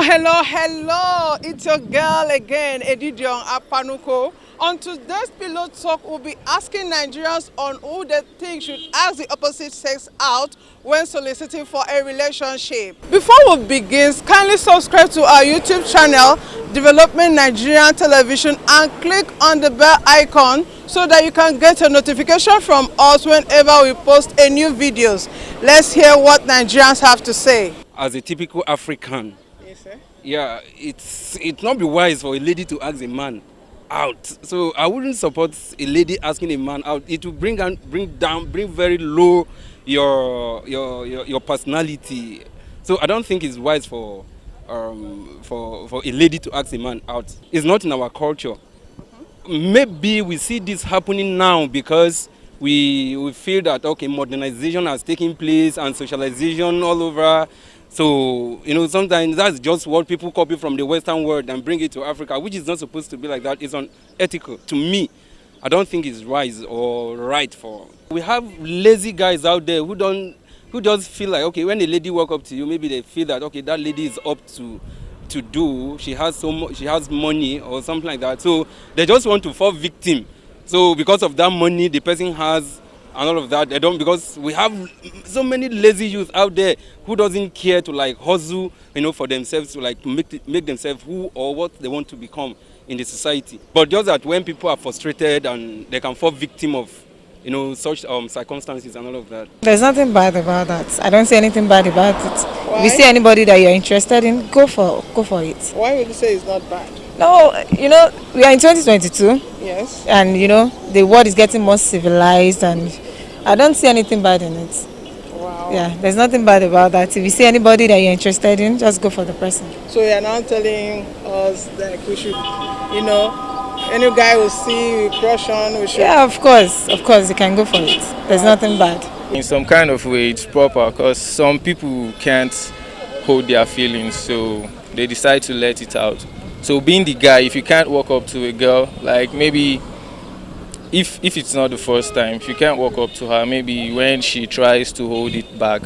Hello, it's your girl again, Edidiong Apanuko. On today's Pillow Talk, we'll be asking Nigerians on who they think should ask the opposite sex out when soliciting for a relationship. Before we begin, kindly subscribe to our YouTube channel, Development Nigerian Television, and click on the bell icon so that you can get a notification from us whenever we post a new videos. Let's hear what Nigerians have to say. As a typical African, Yes, sir. yeah, it's not be wise for a lady to ask a man out. So I wouldn't support a lady asking a man out. It will bring very low your personality. So I don't think it's wise for a lady to ask a man out. It's not in our culture. Maybe we see this happening now because we feel that okay, modernization has taken place and socialization all over. So sometimes that's just what people copy from the Western world and bring it to Africa, which is not supposed to be like that. It's unethical to me. I don't think it's wise or right for. We have lazy guys out there who just feel like okay, when a lady walk up to you, maybe they feel that okay, that lady is up to do, she has she has money or something like that, so they just want to fall victim. So because of that money the person has and all of that, they don't, because we have so many lazy youth out there who doesn't care to like hustle for themselves, to like make themselves who or what they want to become in the society. But just that when people are frustrated and they can fall victim of such circumstances and all of that. There's nothing bad about that. I don't see anything bad about it. Why? If you see anybody that you're interested in, go for it. Why would you say it's not bad? No, we are in 2022, Yes. and the world is getting more civilized, and I don't see anything bad in it. Wow. Yeah, there's nothing bad about that. If you see anybody that you're interested in, just go for the person. So you're now telling us that we should, any guy we see, we crush on, we should. Yeah, of course, you can go for it. There's nothing bad. In some kind of way, it's proper because some people can't hold their feelings, so they decide to let it out. So being the guy, if you can't walk up to a girl, like maybe if it's not the first time, if you can't walk up to her, maybe when she tries to hold it back,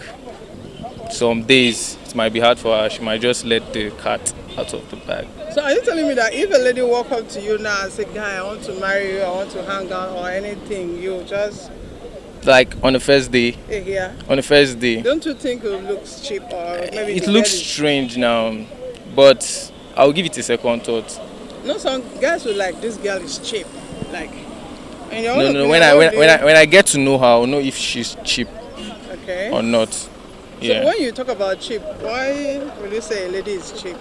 some days it might be hard for her. She might just let the cat out of the bag. So are you telling me that if a lady walk up to you now and say, guy, I want to marry you, I want to hang out or anything, you just Like on the first day. yeah. On the first day. Don't you think it looks cheap or maybe It looks strange now, but I'll give it a second thought. No, some guys will like this girl is cheap, like. And No. When I get to know her, I'll know if she's cheap okay. or not. So Yeah. when you talk about cheap, why will you say a lady is cheap?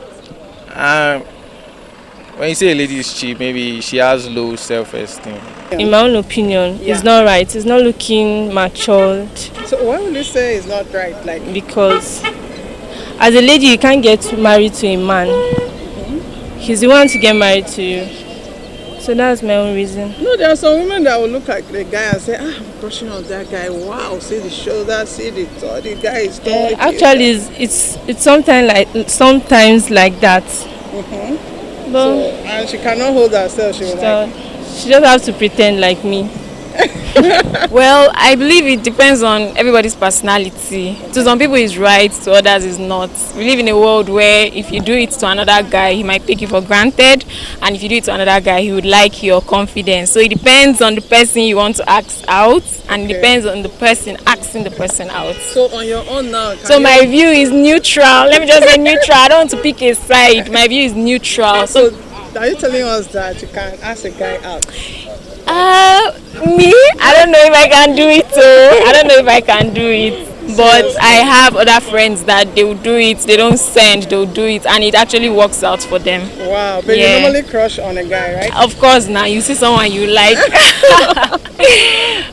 When you say a lady is cheap, maybe she has low self-esteem. In my own opinion, it's not right. It's not looking matured, So why will you say it's not right? Like, because as a lady, you can't get married to a man. He's the one to get married to you. So that's my own reason. no, there are some women that will look like the guy and say, I'm crushing on that guy. Wow, see the shoulder, see the tall, the guy is tall. Actually, it's sometimes like that. So, But and she cannot hold herself. She will like, she just have to pretend like me. Well, I believe it depends on everybody's personality. To some people it's right, to others it's not. We live in a world where if you do it to another guy, he might take you for granted, and if you do it to another guy, he would like your confidence. So it depends on the person you want to ask out, and it depends on the person asking the person out. so on your own now. So my view is neutral. Let me just say neutral. I don't want to pick a side. My view is neutral. So are you telling us that you can ask a guy out? Me? I don't know if I can do it. I don't know if I can do it. But I have other friends that they will do it. They don't send. They'll do it, and it actually works out for them. Wow, but you normally crush on a guy, right? Of course, now you see someone you like,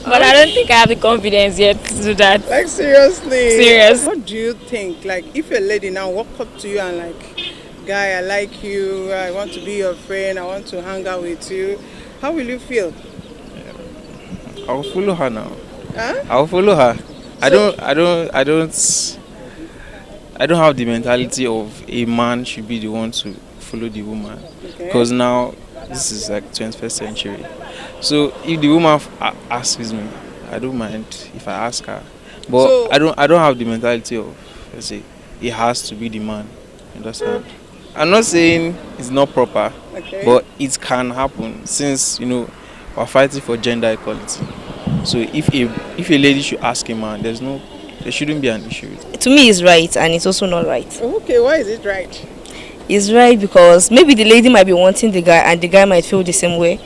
but I don't think I have the confidence yet to do that. Like seriously. Serious. What do you think? Like if a lady now walk up to you and like, guy, I like you. I want to be your friend. I want to hang out with you. How will you feel? I'll follow her now. Huh? I'll follow her. I don't have the mentality of a man should be the one to follow the woman, because now this is like 21st century. So if the woman asks me, I don't mind if I ask her, but So- I don't have the mentality of, let's say, it has to be the man. Understand? I'm not saying it's not proper, Okay. but it can happen since we're fighting for gender equality. So if a lady should ask a man, there shouldn't be an issue with it. To me, it's right, and it's also not right. Okay, why is it right? It's right because maybe the lady might be wanting the guy, and the guy might feel the same way,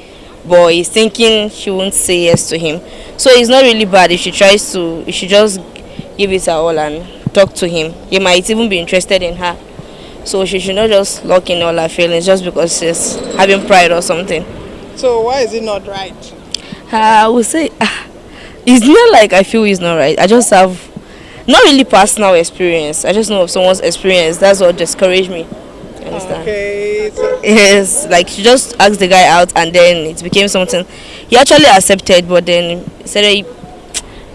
but he's thinking she won't say yes to him. So it's not really bad if she tries to. If she just give it her all and talk to him, he might even be interested in her. So she should not just lock in all her feelings just because she's having pride or something. So why is it not right? I would say it's not like I feel it's not right. I just have not really personal experience. I just know of someone's experience. That's what discouraged me. You understand? Okay. So, Yes, like she just asked the guy out and then it became something. He actually accepted, but then he started.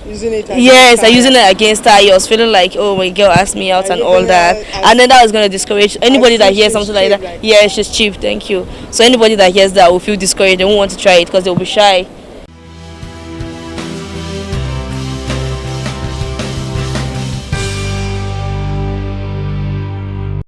using it. Yes, I using it against her. He was feeling like, oh, my girl asked me out and all that, and then that was gonna discourage anybody that hears something like that. Yeah, she's cheap. Thank you. So anybody that hears that will feel discouraged. They won't want to try it because they'll be shy.